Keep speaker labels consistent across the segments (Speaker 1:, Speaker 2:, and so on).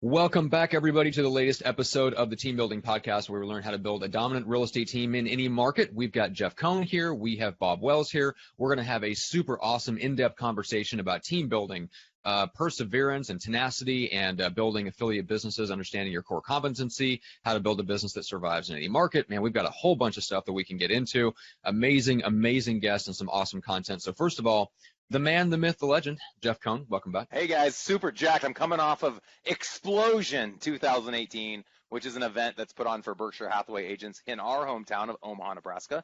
Speaker 1: Welcome back, everybody, to the latest episode of the Team Building Podcast, where we learn how to build a dominant real estate team in any market. We've got Jeff Cohn here. We have Bob Wells here. We're going to have a super awesome in-depth conversation about team building, perseverance and tenacity, and building affiliate businesses, understanding your core competency, how to build a business that survives in any market. Man, we've got a whole bunch of stuff that we can get into. Amazing, amazing guests and some awesome content. So first of all, the man, the myth, the legend, Jeff Cohn, welcome back.
Speaker 2: Hey guys, super jacked. I'm coming off of Explosion 2018, which is an event that's put on for Berkshire Hathaway agents in our hometown of Omaha, Nebraska.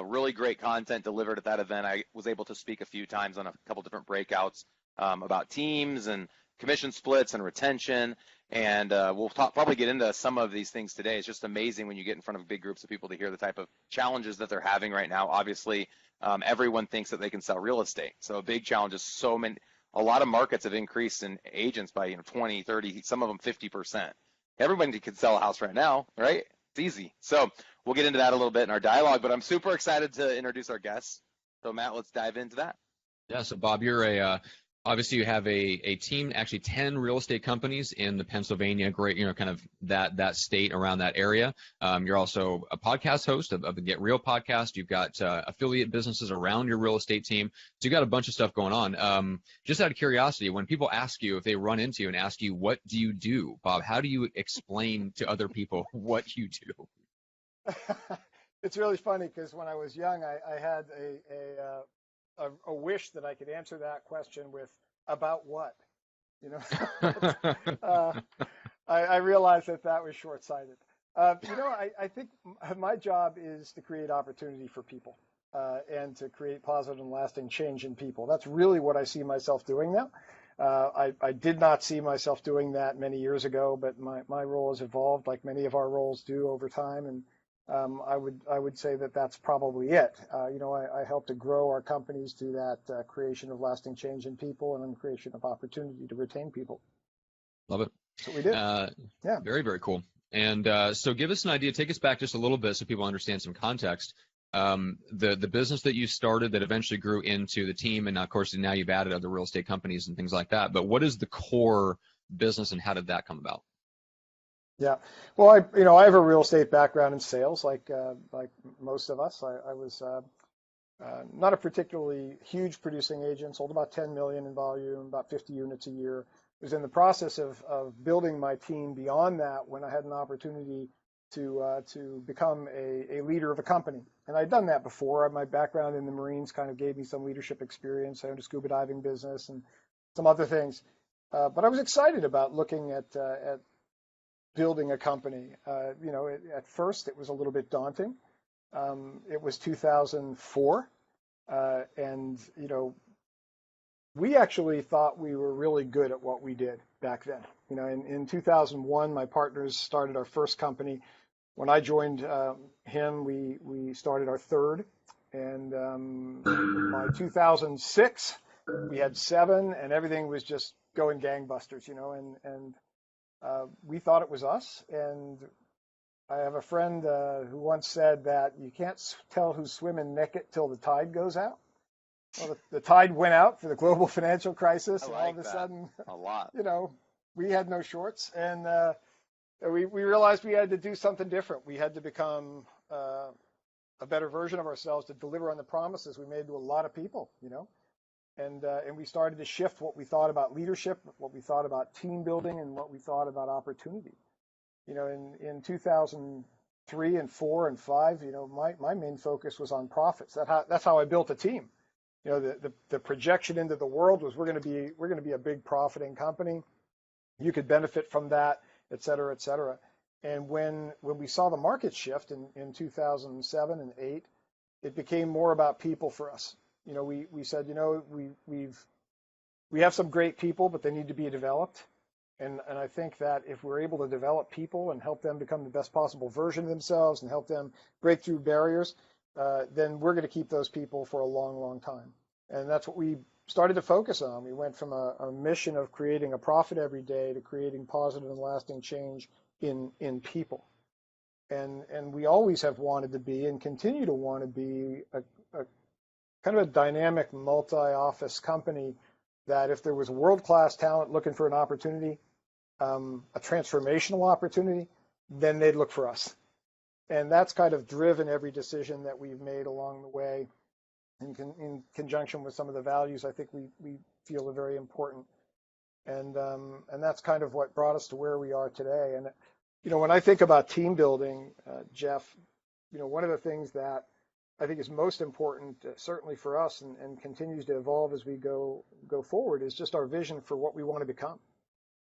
Speaker 2: Really great content delivered at that event. I was able to speak a few times on a couple different breakouts about teams and commission splits and retention. And we'll probably get into some of these things today. It's just amazing when you get in front of big groups of people to hear the type of challenges that they're having right now. Obviously, everyone thinks that they can sell real estate. So a big challenge is a lot of markets have increased in agents by 20, 30, some of them 50%. Everybody can sell a house right now, right? It's easy. So we'll get into that a little bit in our dialogue, but I'm super excited to introduce our guests. So Matt, let's dive into that.
Speaker 1: Yeah, so Bob, you're obviously you have a team, actually 10 real estate companies in the Pennsylvania, great, kind of that state around that area. You're also a podcast host of the Get Real podcast. You've got affiliate businesses around your real estate team. So you've got a bunch of stuff going on. Just out of curiosity, when people ask you, if they run into you and ask you, what do you do, Bob, how do you explain to other people what you do?
Speaker 3: It's really funny because when I was young, I had a wish that I could answer that question with about what, I realized that was short-sighted. I think my job is to create opportunity for people and to create positive and lasting change in people. That's really what I see myself doing now. I did not see myself doing that many years ago, but my role has evolved like many of our roles do over time. And I would say that that's probably it. I help to grow our companies to that creation of lasting change in people and then creation of opportunity to retain people.
Speaker 1: Love it.
Speaker 3: That's what we did.
Speaker 1: Yeah. Very, very cool. And so give us an idea, take us back just a little bit so people understand some context. The business that you started that eventually grew into the team, and of course now you've added other real estate companies and things like that. But what is the core business and how did that come about?
Speaker 3: Yeah, well, I have a real estate background in sales, like most of us. I was not a particularly huge producing agent, sold about 10 million in volume, about 50 units a year. Was in the process of building my team beyond that when I had an opportunity to become a leader of a company, and I'd done that before. My background in the Marines kind of gave me some leadership experience. I owned a scuba diving business and some other things, but I was excited about looking at building a company. At first it was a little bit daunting. It was 2004, and we actually thought we were really good at what we did back then. In 2001, my partners started our first company. When I joined him, we started our third, and by 2006, we had 7, and everything was just going gangbusters. And we thought it was us, and I have a friend who once said that you can't tell who's swimming naked till the tide goes out. Well, the tide went out for the global financial crisis, and all of a sudden, we had no shorts, and we realized we had to do something different. We had to become a better version of ourselves to deliver on the promises we made to a lot of people, And we started to shift what we thought about leadership, what we thought about team building, and what we thought about opportunity. In 2003 and 4 and 5, my main focus was on profits. That's how I built a team. The projection into the world was we're going to be a big profiting company. You could benefit from that, et cetera, et cetera. And when we saw the market shift in 2007 and 8, it became more about people for us. We said, we have some great people, but they need to be developed. And I think that if we're able to develop people and help them become the best possible version of themselves and help them break through barriers, then we're going to keep those people for a long, long time. And that's what we started to focus on. We went from a mission of creating a profit every day to creating positive and lasting change in people. And we always have wanted to be and continue to want to be a kind of a dynamic multi-office company that if there was world-class talent looking for an opportunity, a transformational opportunity, then they'd look for us. And that's kind of driven every decision that we've made along the way in conjunction with some of the values I think we feel are very important. And that's kind of what brought us to where we are today. And, when I think about team building, Jeff, one of the things that I think is most important, certainly for us, and continues to evolve as we go forward, is just our vision for what we want to become.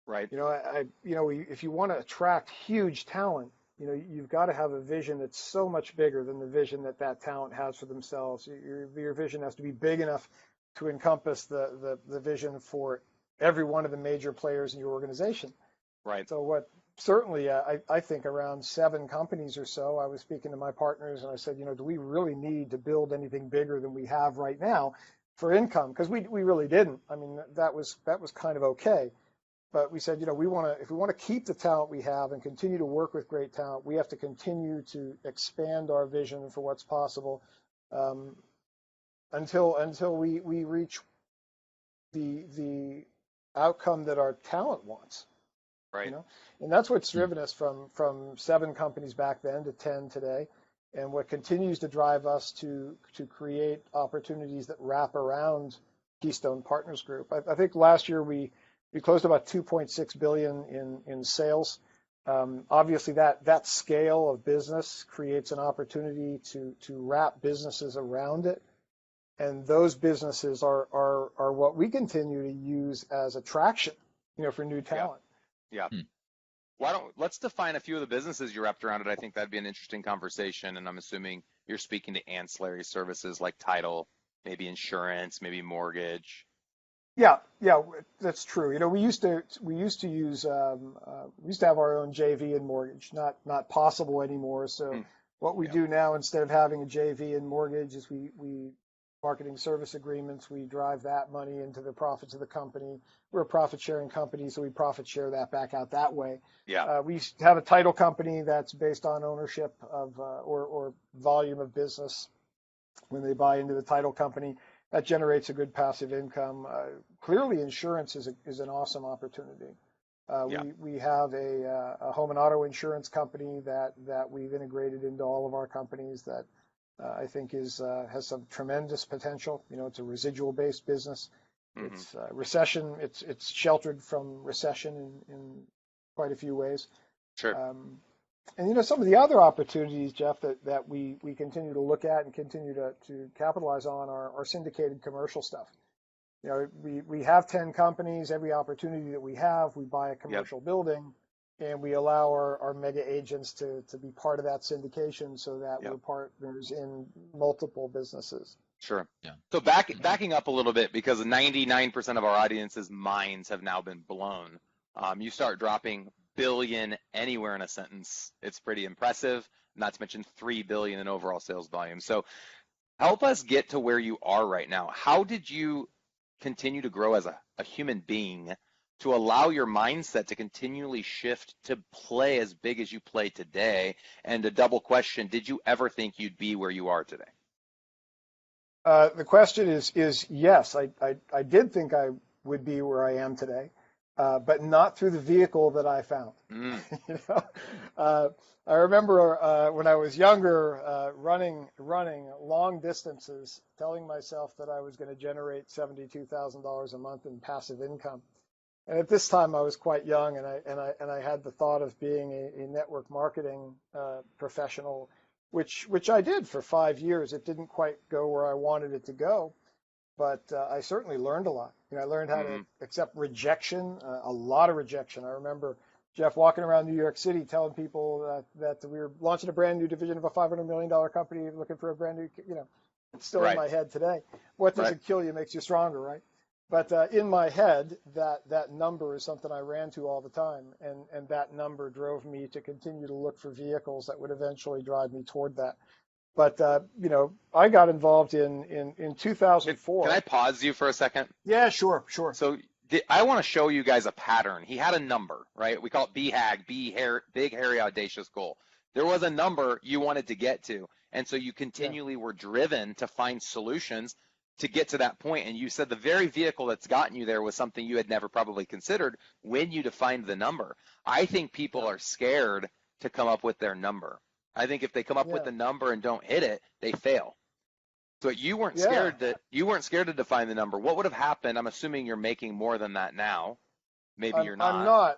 Speaker 2: Right.
Speaker 3: If you want to attract huge talent, you've got to have a vision that's so much bigger than the vision that talent has for themselves. Your vision has to be big enough to encompass the vision for every one of the major players in your organization.
Speaker 2: Right.
Speaker 3: So certainly, I think around 7 companies or so, I was speaking to my partners and I said, do we really need to build anything bigger than we have right now for income? Because we really didn't. I mean, that was kind of okay. But we said, if we want to keep the talent we have and continue to work with great talent, we have to continue to expand our vision for what's possible until we reach the outcome that our talent wants.
Speaker 2: Right.
Speaker 3: And that's what's driven us from 7 companies back then to 10 today, and what continues to drive us to create opportunities that wrap around Keystone Partners Group. I think last year we closed about 2.6 billion in sales. Obviously, that scale of business creates an opportunity to wrap businesses around it, and those businesses are what we continue to use as attraction, for new talent.
Speaker 2: Yeah. Let's define a few of the businesses you wrapped around it. I think that'd be an interesting conversation, and I'm assuming you're speaking to ancillary services like title, maybe insurance, maybe mortgage.
Speaker 3: Yeah, that's true. We used to have our own JV in mortgage, not possible anymore. So what we do now, instead of having a JV in mortgage, is we marketing service agreements. We drive that money into the profits of the company. We're a profit sharing company, so we profit share that back out that way.
Speaker 2: Yeah.
Speaker 3: We have a title company that's based on ownership of or volume of business. When they buy into the title company, that generates a good passive income. Clearly, insurance is an awesome opportunity. We have a home and auto insurance company that we've integrated into all of our companies that I think has some tremendous potential. It's a residual-based business.
Speaker 2: Mm-hmm.
Speaker 3: It's recession. It's sheltered from recession in quite a few ways.
Speaker 2: Sure.
Speaker 3: And some of the other opportunities, Jeff, that we continue to look at and continue to capitalize on are syndicated commercial stuff. We have 10 companies. Every opportunity that we have, we buy a commercial building, and we allow our mega agents to be part of that syndication so that we're partners in multiple businesses.
Speaker 2: Sure.
Speaker 1: Yeah.
Speaker 2: So backing up a little bit, because 99% of our audience's minds have now been blown. You start dropping billion anywhere in a sentence, it's pretty impressive, not to mention 3 billion in overall sales volume. So help us get to where you are right now. How did you continue to grow as a human being to allow your mindset to continually shift to play as big as you play today? And a double question, did you ever think you'd be where you are today?
Speaker 3: The question is yes, I did think I would be where I am today, but not through the vehicle that I found. I remember when I was younger, running long distances, telling myself that I was going to generate $72,000 a month in passive income. And at this time, I was quite young, and I had the thought of being a network marketing professional, which I did for 5 years. It didn't quite go where I wanted it to go, but I certainly learned a lot. I learned how to accept rejection, a lot of rejection. I remember, Jeff, walking around New York City telling people that we were launching a brand new division of a $500 million company, looking for a brand new, it's still in my head today. What doesn't kill you makes you stronger, right? But in my head, that number is something I ran to all the time, and that number drove me to continue to look for vehicles that would eventually drive me toward that. But I got involved in 2004.
Speaker 2: Can I pause you for a second?
Speaker 3: Yeah, sure.
Speaker 2: So I want to show you guys a pattern. He had a number, right? We call it BHAG, big, hairy, audacious goal. There was a number you wanted to get to, and so you continually were driven to find solutions. to get to that point. And you said the very vehicle that's gotten you there was something you had never probably considered when you defined the number. I think people are scared to come up with their number. I think if they come up with the number and don't hit it, they fail. So you weren't scared to define the number. What would have happened? I'm assuming you're making more than that now. Maybe you're not.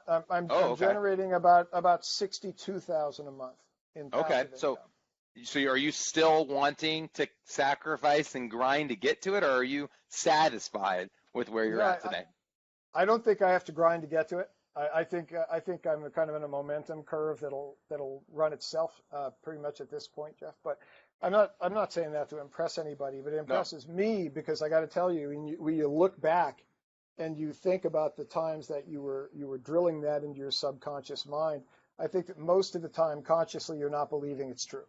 Speaker 3: I'm not. I'm generating about 62,000 a month in passive income.
Speaker 2: So are you still wanting to sacrifice and grind to get to it, or are you satisfied with where you're at today?
Speaker 3: I don't think I have to grind to get to it. I think I'm kind of in a momentum curve that'll run itself pretty much at this point, Jeff. But I'm not saying that to impress anybody, but it impresses me because I got to tell you, when you look back and you think about the times that you were drilling that into your subconscious mind, I think that most of the time consciously you're not believing it's true.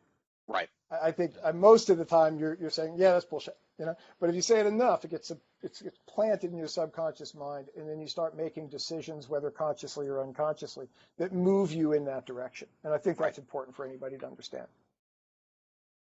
Speaker 2: Right.
Speaker 3: I think most of the time you're saying, yeah, that's bullshit, you know. But if you say it enough, it gets planted in your subconscious mind, and then you start making decisions, whether consciously or unconsciously, that move you in that direction. And I think that's important for anybody to understand.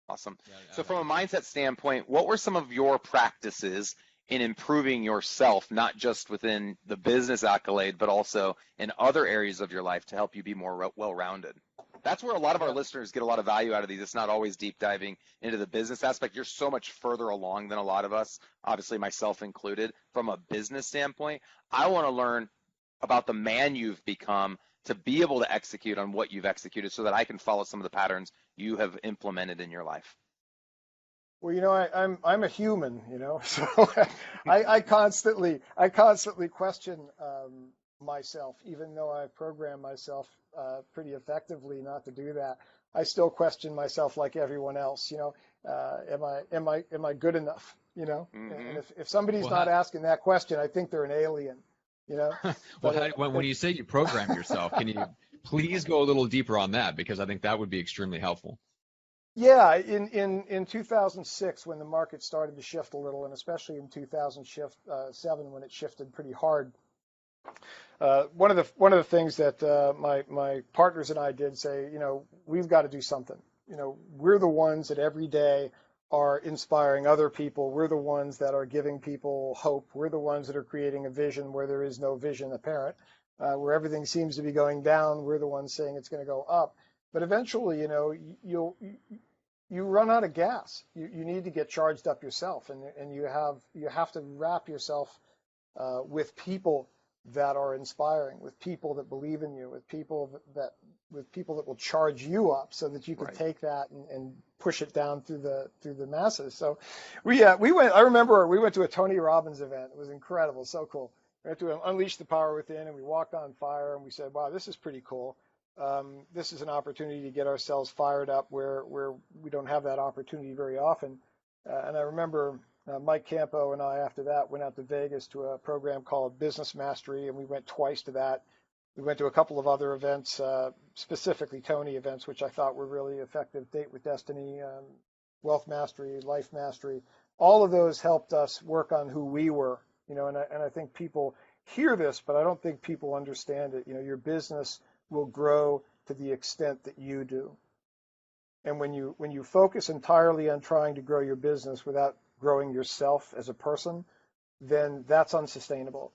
Speaker 2: Awesome. So from a mindset standpoint, what were some of your practices in improving yourself, not just within the business accolade, but also in other areas of your life to help you be more well-rounded? That's where a lot of our listeners get a lot of value out of these. It's not always deep diving into the business aspect. You're so much further along than a lot of us, obviously myself included, from a business standpoint. I want to learn about the man you've become to be able to execute on what you've executed so that I can follow some of the patterns you have implemented in your life.
Speaker 3: Well, you know, I'm a human, you know, so I constantly question myself, even though I program myself pretty effectively not to do that. I still question myself like everyone else, you know. Am I good enough, you know? Mm-hmm. And if somebody's not asking that question, I think they're an alien, you know.
Speaker 1: When you say you program yourself, can you please go a little deeper on that, because I think that would be extremely helpful.
Speaker 3: Yeah, in 2006, when the market started to shift a little, and especially in 2007 when it shifted pretty hard, one of the things that my partners and I did say, you know, we've got to do something. You know, we're the ones that every day are inspiring other people. We're the ones that are giving people hope. We're the ones that are creating a vision where there is no vision apparent, where everything seems to be going down. We're the ones saying it's going to go up. But eventually, you know, you run out of gas. You need to get charged up yourself, and you have to wrap yourself with people that are inspiring, with people that believe in you, with people that will charge you up so that you can take that and push it down through the masses. So we went. I remember we went to a Tony Robbins event. It was incredible, so cool. We went to Unleash the Power Within, and we walked on fire, and we said, wow, this is pretty cool. This is an opportunity to get ourselves fired up where we don't have that opportunity very often. And I remember Mike Campo and I, after that, went out to Vegas to a program called Business Mastery, and we went twice to that. We went to a couple of other events, specifically Tony events, which I thought were really effective. Date with Destiny, Wealth Mastery, Life Mastery. All of those helped us work on who we were, you know, and I think people hear this, but I don't think people understand it. You know, your business will grow to the extent that you do. And when you focus entirely on trying to grow your business without growing yourself as a person, then that's unsustainable.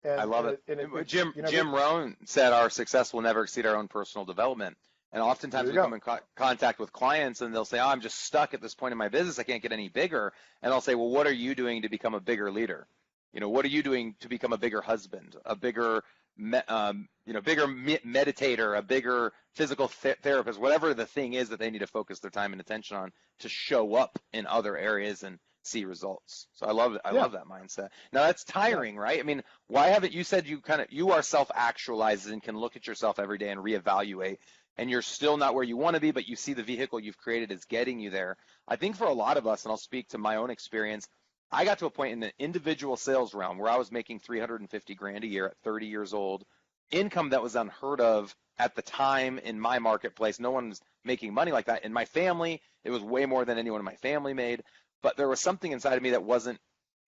Speaker 2: And I love it. Jim Rohn said our success will never exceed our own personal development. And oftentimes we come in contact with clients and they'll say, oh, I'm just stuck at this point in my business. I can't get any bigger. And I'll say, well, what are you doing to become a bigger leader? You know, what are you doing to become a bigger husband, a bigger bigger meditator, a bigger physical therapist, whatever the thing is that they need to focus their time and attention on to show up in other areas and see results. So I love it. I love that mindset. Now that's tiring, right? I mean, why haven't you said you are self-actualized and can look at yourself every day and reevaluate, and you're still not where you want to be, but you see the vehicle you've created is getting you there. I think for a lot of us, and I'll speak to my own experience, I got to a point in the individual sales realm where I was making $350,000 a year at 30 years old, income that was unheard of at the time in my marketplace. No one was making money like that. In my family, it was way more than anyone in my family made. But there was something inside of me that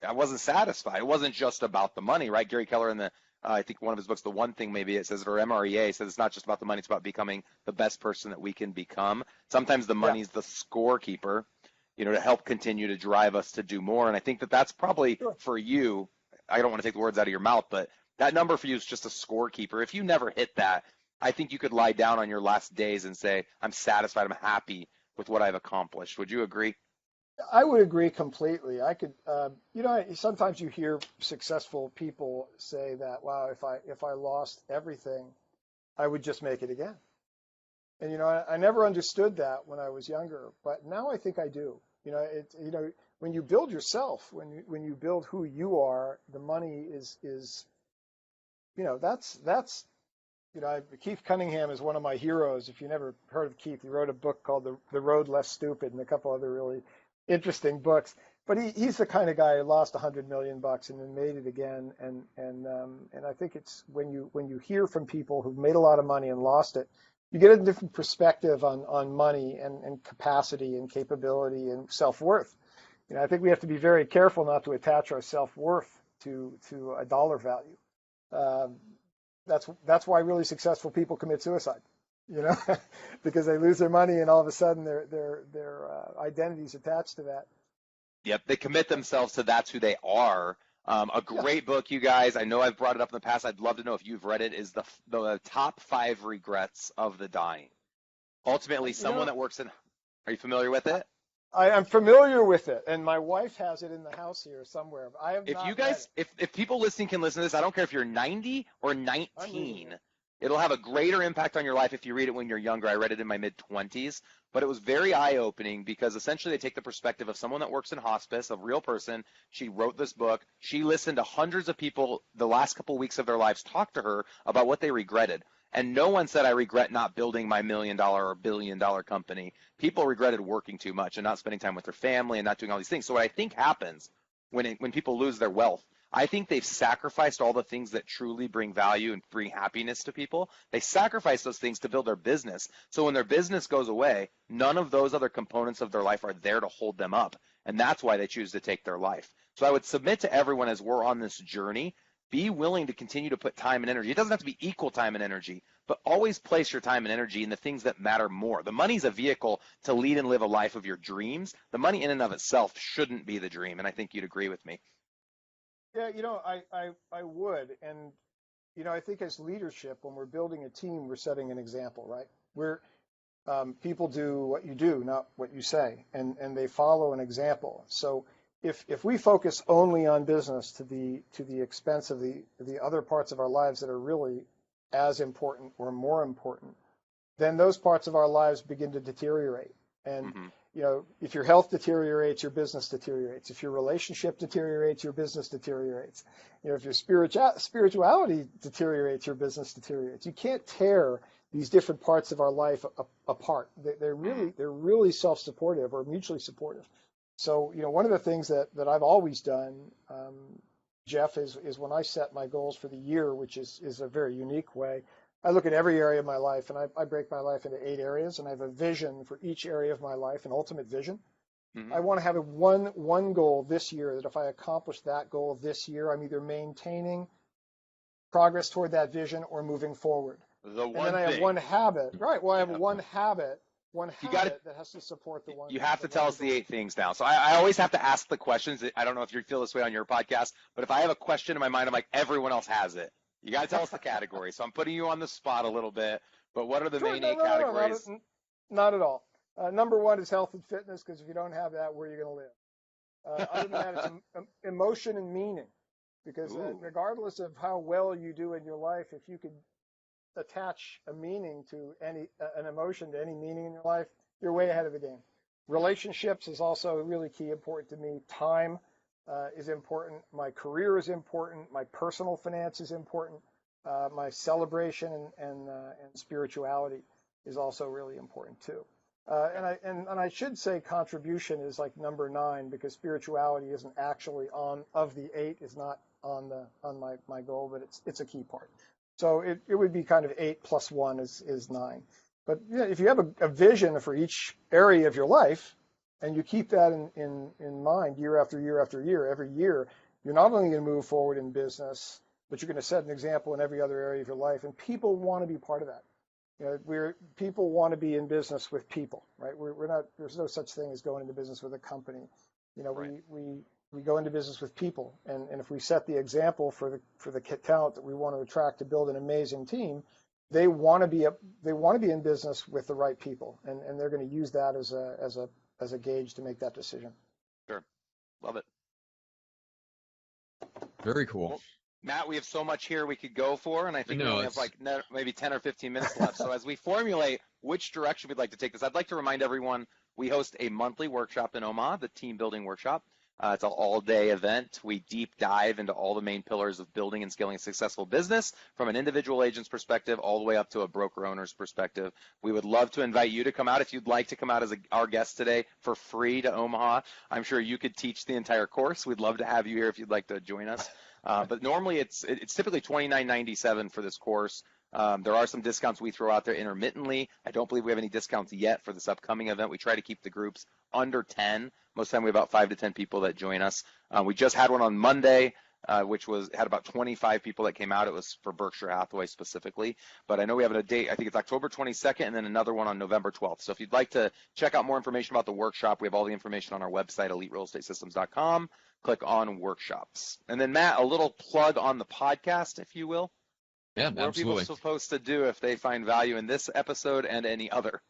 Speaker 2: I wasn't satisfied. It wasn't just about the money, right? Gary Keller in the I think one of his books, The One Thing, maybe it says, or MREA says, it's not just about the money, it's about becoming the best person that we can become. Sometimes the money's the scorekeeper. to help continue to drive us to do more. And I think that that's probably
Speaker 3: Sure.
Speaker 2: for you. I don't want to take the words out of your mouth, but that number for you is just a scorekeeper. If you never hit that, I think you could lie down on your last days and say, I'm satisfied, I'm happy with what I've accomplished. Would you agree?
Speaker 3: I would agree completely. I could, sometimes you hear successful people say that, wow, if I lost everything, I would just make it again. And I never understood that when I was younger, but now I think I do. When you build yourself, when you build who you are, the money is that's Keith Cunningham is one of my heroes. If you never heard of Keith, he wrote a book called The Road Less Stupid and a couple other really interesting books. But he's the kind of guy who lost $100 million and then made it again. And I think it's when you hear from people who've made a lot of money and lost it, you get a different perspective on money and capacity and capability and self-worth. I think we have to be very careful not to attach our self-worth to a dollar value. Um, that's why really successful people commit suicide, because they lose their money and all of a sudden their identity's attached to that.
Speaker 2: Yep, they commit themselves to that's who they are. A great book, you guys. I know I've brought it up in the past. I'd love to know if you've read it. Is the top 5 regrets of the dying? Ultimately, someone that works in. Are you familiar with it?
Speaker 3: I'm familiar with it, and my wife has it in the house here somewhere. I have
Speaker 2: If
Speaker 3: not
Speaker 2: you guys,
Speaker 3: read
Speaker 2: if people listening can listen to this, I don't care if you're 90 or
Speaker 3: it.
Speaker 2: 19. It'll have a greater impact on your life if you read it when you're younger. I read it in my mid-20s, but it was very eye-opening because essentially they take the perspective of someone that works in hospice, a real person. She wrote this book. She listened to hundreds of people the last couple weeks of their lives talk to her about what they regretted. And no one said, I regret not building my $1 million or $1 billion company. People regretted working too much and not spending time with their family and not doing all these things. So what I think happens when people lose their wealth, I think they've sacrificed all the things that truly bring value and bring happiness to people. They sacrifice those things to build their business. So when their business goes away, none of those other components of their life are there to hold them up. And that's why they choose to take their life. So I would submit to everyone as we're on this journey, be willing to continue to put time and energy. It doesn't have to be equal time and energy, but always place your time and energy in the things that matter more. The money's a vehicle to lead and live a life of your dreams. The money in and of itself shouldn't be the dream. And I think you'd agree with me.
Speaker 3: Yeah, I would, and I think as leadership, when we're building a team, we're setting an example, right? People do what you do, not what you say, and they follow an example. So if we focus only on business to the expense of the other parts of our lives that are really as important or more important, then those parts of our lives begin to deteriorate. And
Speaker 2: Mm-hmm.
Speaker 3: if your health deteriorates, your business deteriorates. If your relationship deteriorates, your business deteriorates. If your spirituality deteriorates, your business deteriorates. You can't tear these different parts of our life apart. They're really self-supportive or mutually supportive. So, one of the things that I've always done, Jeff, is when I set my goals for the year, which is a very unique way, I look at every area of my life, and I break my life into 8 areas, and I have a vision for each area of my life, an ultimate vision.
Speaker 2: Mm-hmm.
Speaker 3: I want to have one goal this year that if I accomplish that goal this year, I'm either maintaining progress toward that vision or moving forward. And then I have one habit, right? Well, I have one habit that has to support the one.
Speaker 2: You have to tell us the 8 things now. So I always have to ask the questions. I don't know if you feel this way on your podcast, but if I have a question in my mind, I'm like, everyone else has it. You got to tell us the category. So I'm putting you on the spot a little bit, but what are the main 8 categories?
Speaker 3: Not at all. Number 1 is health and fitness, because if you don't have that, where are you going to live? Other than that, it's emotion and meaning, because regardless of how well you do in your life, if you could attach a meaning to an emotion to any meaning in your life, you're way ahead of the game. Relationships is also really key important to me. Time is important. My career is important. My personal finance is important. My celebration and spirituality is also really important too. And I should say contribution is like number 9, because spirituality isn't actually of the 8 is not on my goal, but it's a key part. So it would be kind of 8 plus 1 is 9. But if you have a vision for each area of your life, and you keep that in mind year after year after year, every year, you're not only going to move forward in business, but you're going to set an example in every other area of your life. And people want to be part of that. People want to be in business with people, right? We're not. There's no such thing as going into business with a company.
Speaker 2: Right.
Speaker 3: We go into business with people, and if we set the example for the talent that we want to attract to build an amazing team, they want to be in business with the right people, and they're going to use that as a gauge to make that decision.
Speaker 2: Sure. Love it.
Speaker 1: Very cool.
Speaker 2: Well, Matt, we have so much here we could go for, and I think we only have maybe 10 or 15 minutes left. So as we formulate which direction we'd like to take this, I'd like to remind everyone we host a monthly workshop in Omaha, the Team Building Workshop. It's an all-day event. We deep dive into all the main pillars of building and scaling a successful business from an individual agent's perspective all the way up to a broker owner's perspective. We would love to invite you to come out if you'd like to come out as our guest today for free to Omaha. I'm sure you could teach the entire course. We'd love to have you here if you'd like to join us. But normally it's typically $29.97 for this course. There are some discounts we throw out there intermittently. I don't believe we have any discounts yet for this upcoming event. We try to keep the groups under 10. Most of the time we have about 5 to 10 people that join us. We just had one on Monday, which had about 25 people that came out. It was for Berkshire Hathaway specifically. But I know we have a date. I think it's October 22nd and then another one on November 12th. So if you'd like to check out more information about the workshop, we have all the information on our website, eliterealestatesystems.com. Click on workshops. And then, Matt, a little plug on the podcast, if you will.
Speaker 1: Yeah,
Speaker 2: what
Speaker 1: absolutely.
Speaker 2: are people supposed to do if they find value in this episode and any other?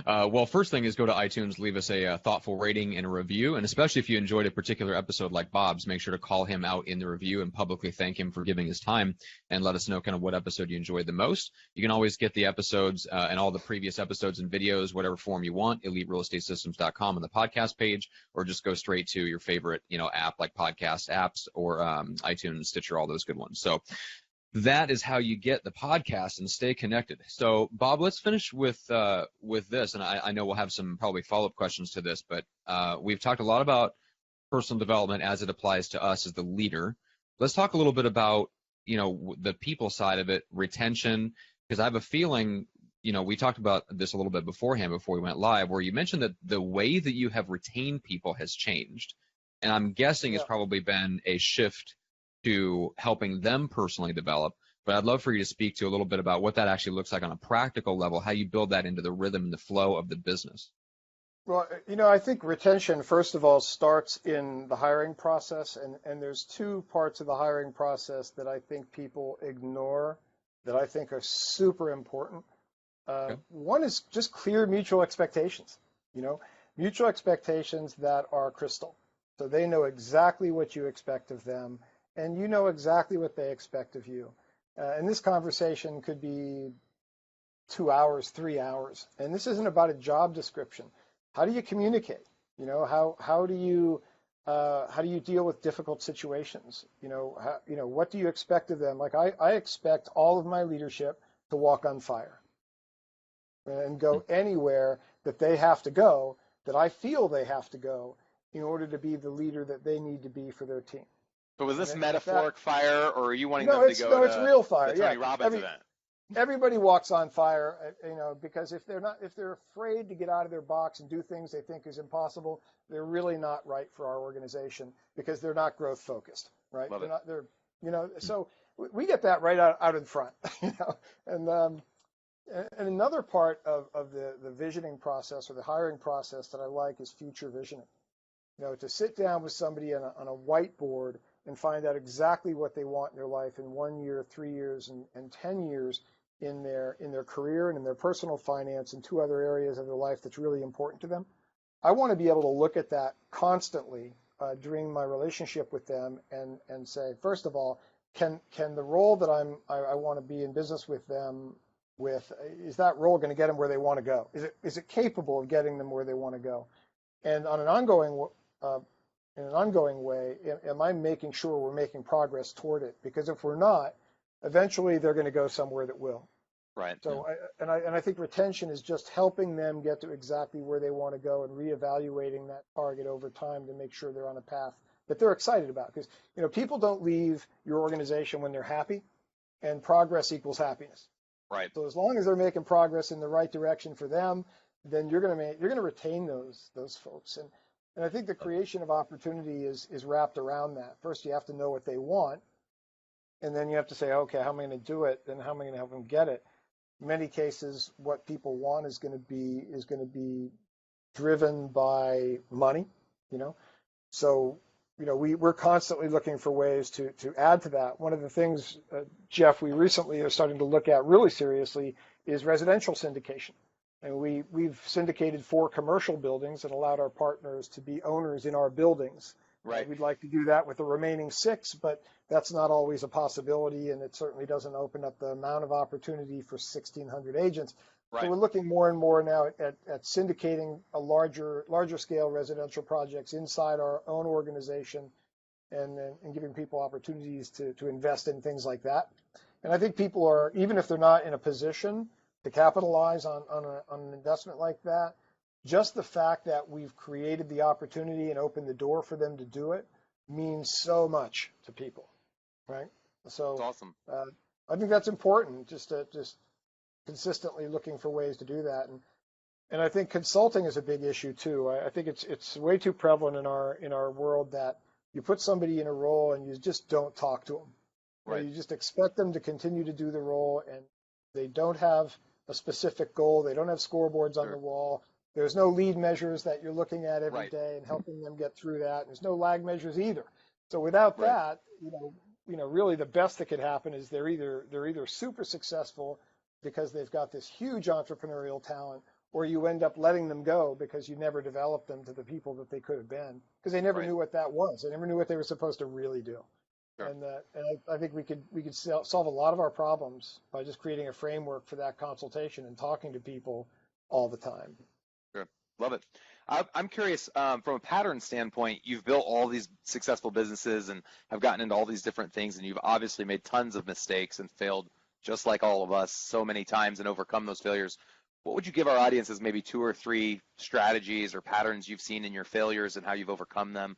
Speaker 1: Well, first thing is go to iTunes, leave us a thoughtful rating and a review. And especially if you enjoyed a particular episode like Bob's, make sure to call him out in the review and publicly thank him for giving his time and let us know kind of what episode you enjoyed the most. You can always get the episodes and all the previous episodes and videos, whatever form you want, eliterealestatesystems.com on the podcast page, or just go straight to your favorite, app like podcast apps or iTunes, Stitcher, all those good ones. So that is how you get the podcast and stay connected. So, Bob, let's finish with this, and I know we'll have some probably follow-up questions to this, but we've talked a lot about personal development as it applies to us as the leader. Let's talk a little bit about, the people side of it, retention, because I have a feeling, we talked about this a little bit beforehand before we went live, where you mentioned that the way that you have retained people has changed, and I'm guessing it's probably been a shift to helping them personally develop. But I'd love for you to speak to a little bit about what that actually looks like on a practical level, how you build that into the rhythm and the flow of the business.
Speaker 3: Well, I think retention, first of all, starts in the hiring process. And there's two parts of the hiring process that I think people ignore that I think are super important. One is just clear mutual expectations, mutual expectations that are crystal. So they know exactly what you expect of them, and you know exactly what they expect of you. And this conversation could be 2 hours, 3 hours. And this isn't about a job description. How do you communicate? How do you deal with difficult situations? What do you expect of them? Like I expect all of my leadership to walk on fire and go anywhere that they have to go, that I feel they have to go in order to be the leader that they need to be for their team.
Speaker 2: So was this metaphoric fire, or are you wanting them to go
Speaker 3: No, it's real fire.
Speaker 2: the Tony Robbins event?
Speaker 3: Everybody walks on fire, because if they're afraid to get out of their box and do things they think is impossible, they're really not right for our organization because they're not growth focused, right?
Speaker 2: Love it.
Speaker 3: So we get that right out in front, and another part of the visioning process or the hiring process that I like is future visioning. To sit down with somebody on a whiteboard and find out exactly what they want in their life in 1 year, 3 years, and 10 years in their career and in their personal finance and 2 other areas of their life that's really important to them. I want to be able to look at that constantly during my relationship with them and say, first of all, can the role that I want to be in business with them with, is that role going to get them where they want to go? Is it capable of getting them where they want to go? And on an ongoing way, am I making sure we're making progress toward it? Because if we're not, eventually they're going to go somewhere that will.
Speaker 2: Right.
Speaker 3: So, I think retention is just helping them get to exactly where they want to go and reevaluating that target over time to make sure they're on a path that they're excited about. Because people don't leave your organization when they're happy, and progress equals happiness.
Speaker 2: Right.
Speaker 3: So as long as they're making progress in the right direction for them, then you're going to retain those folks. And I think the creation of opportunity is wrapped around that. First, you have to know what they want, and then you have to say, okay, how am I going to do it, and how am I going to help them get it? in many cases, what people want is going to be driven by money, you know. So, you know, we're constantly looking for ways to add to that. One of the things, Jeff, we recently are starting to look at really seriously is residential syndication. And we've syndicated 4 commercial buildings and allowed our partners to be owners in our buildings.
Speaker 2: Right.
Speaker 3: We'd like to do that with the remaining 6, but that's not always a possibility, and it certainly doesn't open up the amount of opportunity for 1,600 agents.
Speaker 2: Right.
Speaker 3: So we're looking more and more now at syndicating a larger scale residential projects inside our own organization, and giving people opportunities to invest in things like that. And I think people are, even if they're not in a position to capitalize on an investment like that, just the fact that we've created the opportunity and opened the door for them to do it means so much to people, right? So
Speaker 2: That's awesome.
Speaker 3: I think that's important, just consistently looking for ways to do that. And I think consulting is a big issue too. I think it's way too prevalent in our world that you put somebody in a role and you just don't talk to them.
Speaker 2: Right.
Speaker 3: You just expect them to continue to do the role, and they don't have a specific goal. They don't have scoreboards on the wall. There's no lead measures that you're looking at every day and helping them get through that. There's no lag measures either. So without that, you know, really the best that could happen is they're either super successful because they've got this huge entrepreneurial talent, or you end up letting them go because you never developed them to the people that they could have been, because they never knew what that was. They never knew what they were supposed to really do. Sure. And I think we could solve a lot of our problems by just creating a framework for that consultation and talking to people all the time.
Speaker 2: Sure. Love it. I'm curious, from a pattern standpoint, you've built all these successful businesses and have gotten into all these different things, and you've obviously made tons of mistakes and failed just like all of us so many times and overcome those failures. What would you give our audience as maybe 2 or 3 strategies or patterns you've seen in your failures and how you've overcome them?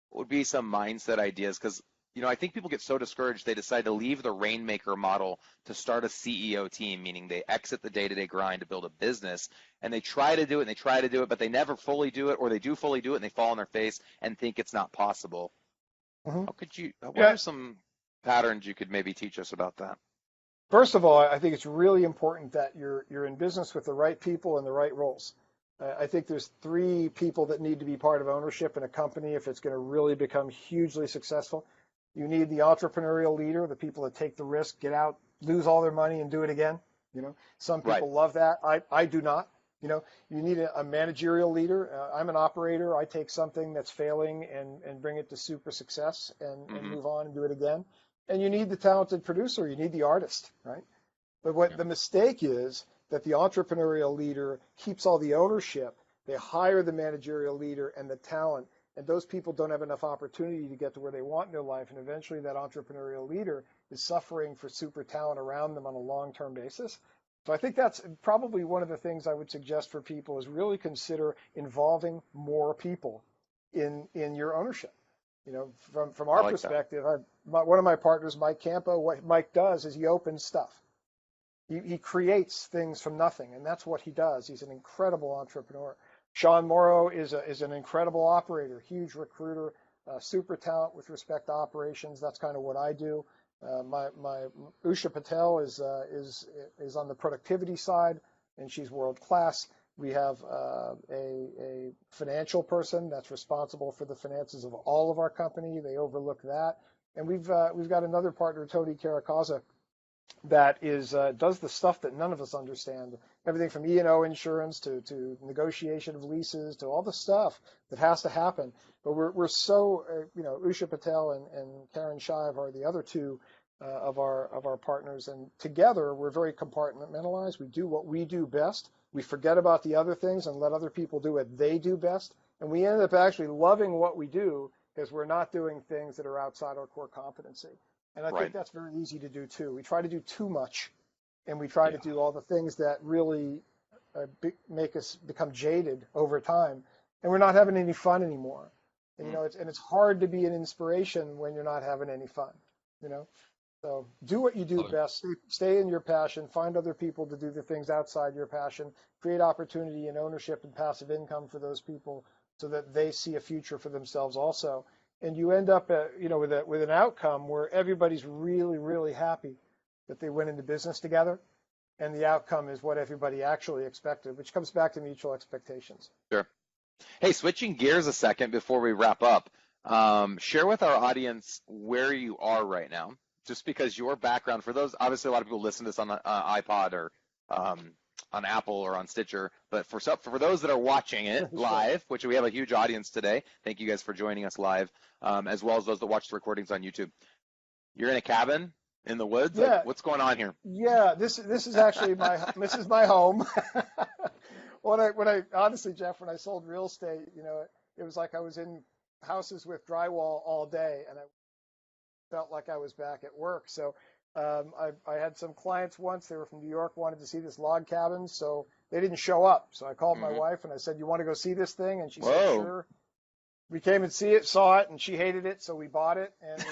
Speaker 2: What would be some mindset ideas? Because, you know, I think people get so discouraged they decide to leave the rainmaker model to start a CEO team, meaning they exit the day-to-day grind to build a business, and they try to do it, but they never fully do it, or they do fully do it and they fall on their face and think it's not possible.
Speaker 3: Mm-hmm.
Speaker 2: What are some patterns you could maybe teach us about that?
Speaker 3: First of all, I think it's really important that you're in business with the right people and the right roles. I think there's 3 people that need to be part of ownership in a company if it's going to really become hugely successful. You need the entrepreneurial leader, the people that take the risk, get out, lose all their money, and do it again. You know, some people love that. I do not. You know, you need a managerial leader. I'm an operator. I take something that's failing and bring it to super success and move on and do it again. And you need the talented producer. You need the artist, right? But what the mistake is that the entrepreneurial leader keeps all the ownership. They hire the managerial leader and the talent, and those people don't have enough opportunity to get to where they want in their life. And eventually that entrepreneurial leader is suffering for super talent around them on a long-term basis. So I think that's probably one of the things I would suggest for people is really consider involving more people in your ownership. You know, from our perspective, one of my partners, Mike Campo, what Mike does is he opens stuff. He creates things from nothing, and that's what he does. He's an incredible entrepreneur. Sean Morrow is an incredible operator, huge recruiter, super talent with respect to operations. That's kind of what I do. My Usha Patel is on the productivity side, and she's world class. We have a financial person that's responsible for the finances of all of our company. They overlook that, and we've got another partner, Tony Caracaza, that does the stuff that none of us understand. Everything from E&O insurance to negotiation of leases to all the stuff that has to happen. But we're so you know, Usha Patel and Karen Shive are the other 2 of our partners, and together we're very compartmentalized. We do what we do best. We forget about the other things and let other people do what they do best. And we end up actually loving what we do because we're not doing things that are outside our core competency. And I think that's very easy to do too. We try to do too much, and we try to do all the things that really make us become jaded over time, and we're not having any fun anymore. And you know, it's hard to be an inspiration when you're not having any fun. You know. So do what you do best. Stay in your passion. Find other people to do the things outside your passion. Create opportunity and ownership and passive income for those people so that they see a future for themselves also. And you end up, you know, with an outcome where everybody's really, really happy that they went into business together. and the outcome is what everybody actually expected, which comes back to mutual expectations.
Speaker 2: Sure. Hey, switching gears a second before we wrap up, share with our audience where you are right now, just because your background, for those, obviously a lot of people listen to this on an iPod or on Apple or on Stitcher, but for those that are watching it live, which we have a huge audience today, thank you guys for joining us live, as well as those that watch the recordings on YouTube. You're in a cabin in the woods?
Speaker 3: Yeah.
Speaker 2: Like, what's going on here?
Speaker 3: Yeah, this is actually this is my home. When I honestly, Jeff, when I sold real estate, it was like I was in houses with drywall all day, and I felt like I was back at work. So I had some clients once, they were from New York, wanted to see this log cabin, so they didn't show up. So I called my wife and I said, "You want to go see this thing?" And she said, "Sure." We came and saw it, and she hated it, so we bought it. And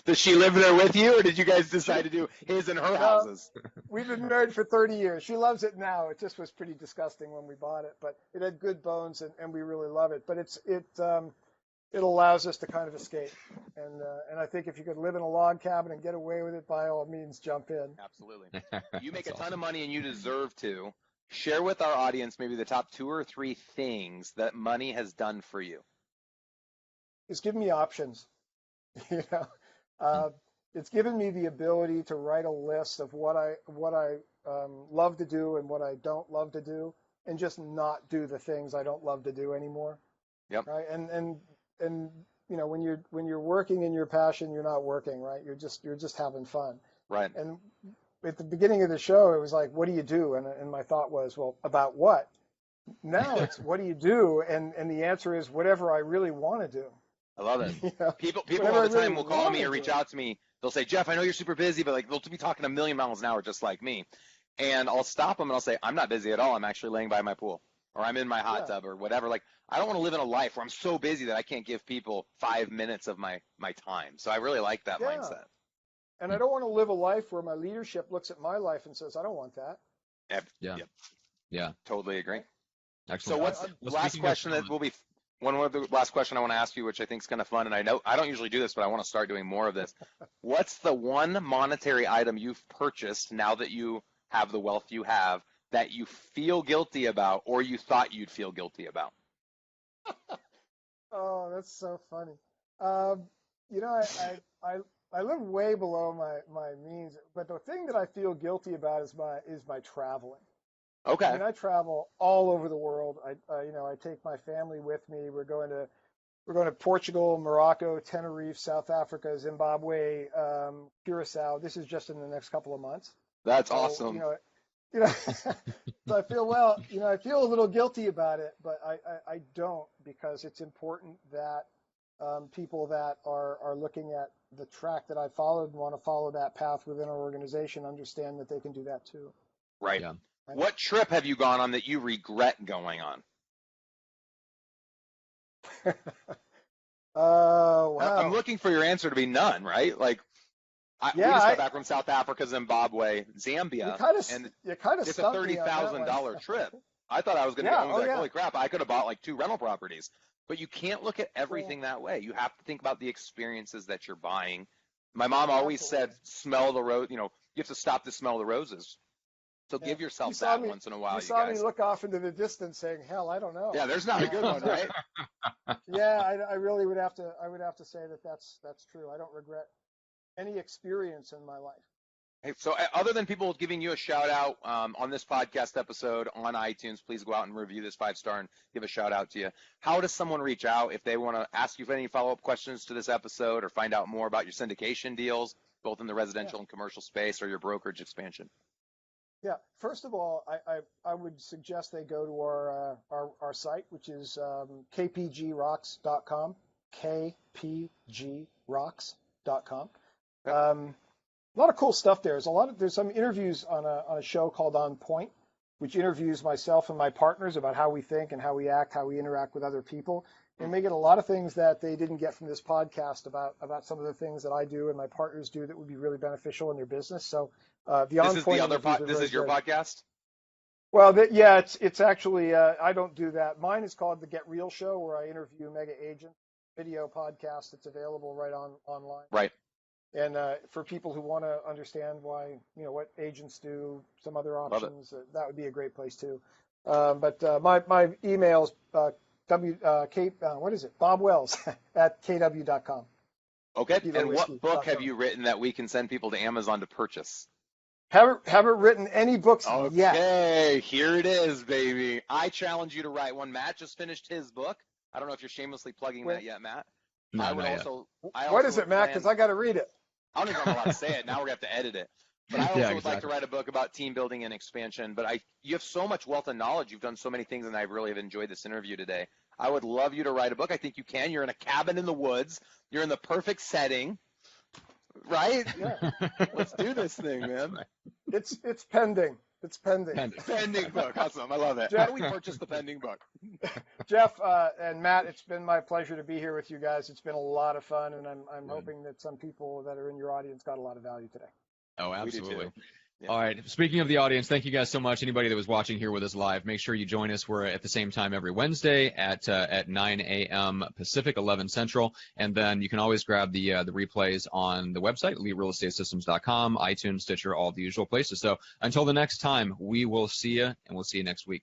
Speaker 2: Does she live there with you, or did you guys decide to do his and her houses?
Speaker 3: We've been married for 30 years. She loves it now. It just was pretty disgusting when we bought it, but it had good bones, and we really love it. But it allows us to kind of escape, and I think if you could live in a log cabin and get away with it, by all means, jump in.
Speaker 2: Absolutely. You make a ton of money, and you deserve to. Share with our audience maybe the top 2 or 3 things that money has done for you.
Speaker 3: It's given me options. It's given me the ability to write a list of what I love to do and what I don't love to do, and just not do the things I don't love to do anymore.
Speaker 2: Yep.
Speaker 3: Right. And when you're working in your passion, you're not working, right? You're just having fun.
Speaker 2: Right.
Speaker 3: And at the beginning of the show, it was like, what do you do? And my thought was, well, about what? Now it's what do you do? And the answer is whatever I really want to do.
Speaker 2: I love it. People all the time will call me or reach out to me. They'll say, "Jeff, I know you're super busy, but like they'll be talking a million miles an hour just like me." And I'll stop them and I'll say, "I'm not busy at all. I'm actually laying by my pool, or I'm in my hot tub, or whatever." Like, I don't want to live in a life where I'm so busy that I can't give people 5 minutes of my time. So I really like that mindset.
Speaker 3: And I don't want to live a life where my leadership looks at my life and says, "I don't want that."
Speaker 2: Yeah. Totally agree.
Speaker 1: Excellent.
Speaker 2: So what's the last question that will be one of the last question I want to ask you, which I think is kind of fun, and I know I don't usually do this, but I want to start doing more of this. What's the one monetary item you've purchased now that you have the wealth you have that you feel guilty about, or you thought you'd feel guilty about?
Speaker 3: Oh, that's so funny. I live way below my means, but the thing that I feel guilty about is my traveling.
Speaker 2: Okay.
Speaker 3: I mean, I travel all over the world. I take my family with me. We're going to Portugal, Morocco, Tenerife, South Africa, Zimbabwe, Curacao. This is just in the next couple of months.
Speaker 2: That's awesome.
Speaker 3: So I feel I feel a little guilty about it, but I don't, because it's important that people that are looking at the track that I followed and want to follow that path within our organization understand that they can do that too.
Speaker 2: Right. Yeah. What trip have you gone on that you regret going on?
Speaker 3: Wow.
Speaker 2: I'm looking for your answer to be none, right? Like, we just got back from South Africa, Zimbabwe, Zambia,
Speaker 3: you kind of
Speaker 2: it's a $30,000 trip. I thought I was going to own that. Holy crap, I could have bought like 2 rental properties. But you can't look at everything that way. You have to think about the experiences that you're buying. My mom always said, smell the rose, you have to stop to smell the roses. So give yourself that once in a while, you
Speaker 3: saw me look off into the distance saying, hell, I don't know.
Speaker 2: Yeah, there's not a good one, right?
Speaker 3: Yeah, I really would have to say that's true. I don't regret any experience in my life.
Speaker 2: Hey, so other than people giving you a shout out on this podcast episode on iTunes, please go out and review this 5-star and give a shout out to you. How does someone reach out if they want to ask you any follow-up questions to this episode or find out more about your syndication deals, both in the residential and commercial space, or your brokerage expansion?
Speaker 3: Yeah, first of all, I would suggest they go to our site, which is kpgrocks.com, kpgrocks.com. A lot of cool stuff there. There's some interviews on a show called On Point, which interviews myself and my partners about how we think and how we act, how we interact with other people. And they get a lot of things that they didn't get from this podcast about some of the things that I do and my partners do that would be really beneficial in their business. So the On Point.
Speaker 2: This is your podcast?
Speaker 3: Well, it's actually I don't do that. Mine is called the Get Real Show, where I interview mega agents. Video podcast that's available right online.
Speaker 2: Right.
Speaker 3: And for people who want to understand why, what agents do, some other options, that would be a great place too. But my email's what is it? Bob Wells at kw.com.
Speaker 2: Okay. And what book have you written that we can send people to Amazon to purchase?
Speaker 3: Haven't written any books yet.
Speaker 2: Okay, here it is, baby. I challenge you to write one. Matt just finished his book. I don't know if you're shamelessly plugging that yet, Matt.
Speaker 1: No,
Speaker 3: what is it, Matt? Because I got to read it.
Speaker 2: I don't even know how to say it. Now we're going to have to edit it. But I also would like to write a book about team building and expansion. But you have so much wealth of knowledge. You've done so many things, and I really have enjoyed this interview today. I would love you to write a book. I think you can. You're in a cabin in the woods. You're in the perfect setting. Right?
Speaker 3: Yeah.
Speaker 2: Let's do this thing, man.
Speaker 3: It's pending. It's pending.
Speaker 2: Pending book. Awesome. I love it. How do we purchase the pending book?
Speaker 3: Jeff and Matt, it's been my pleasure to be here with you guys. It's been a lot of fun, and I'm hoping that some people that are in your audience got a lot of value today.
Speaker 1: Oh, absolutely.
Speaker 2: Yeah.
Speaker 1: All right. Speaking of the audience, thank you guys so much. Anybody that was watching here with us live, make sure you join us. We're at the same time every Wednesday at 9 a.m. Pacific, 11 Central. And then you can always grab the replays on the website, eliterealestatesystems.com, iTunes, Stitcher, all the usual places. So until the next time, we will see you, and we'll see you next week.